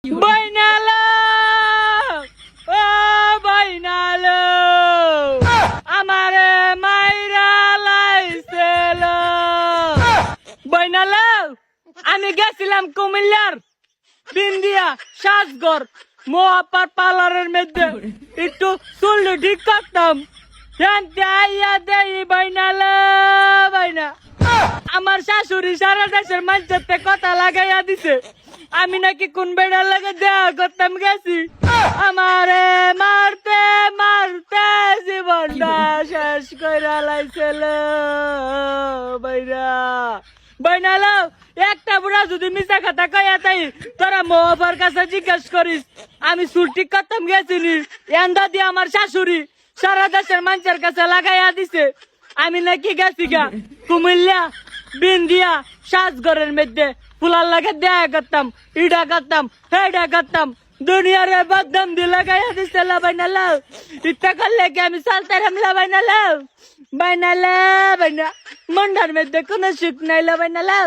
বাইনালো ও বাইনালো আমারে মাইরা লাইছিল বাইনালো আমি গেছিলাম কুমিল্লার বিন্দিয়া সাজগর মোয়াপার পার্লারের মধ্যে একটু চুল ঠিক করতাম আইয়া দেই বাইনালো বাইনা আমার শাশুড়ি সারা দেশের মানুষের কথা লাগাইয়া দিছে আমি নাকি কোন বেড়ার লাগে দেয়া করতাম গেছি আমারে মারতে মারতে জীবনটা শেষ কইরা লাইছিল বাইরা বাইনালো একটা বুড়া যদি মিশা কথা কইয়া তাই তোরা মোহফার কাছে জিজ্ঞেস করিস আমি চুল ঠিক করতাম গেছিলি এন্দা দিয়ে আমার শাশুড়ি সারা দেশের মানুষের কাছে লাগাইয়া দিছে আমি নাকি গেছি গা কুমিল্লা বিন্দিয়া সাজগরের মধ্যে ফুলার লাগে দেয়া করতাম ইডা করতাম হেডা করতাম দুনিয়ারে বদনাম দিয়ে লাগাইয়া দিছে বাইনালো ইচ্ছা করলে কি আমি চালতাম বাইনালো বাইনালো বাইনা মন্ডার মধ্যে কোনো সুখ নাই বাইনালো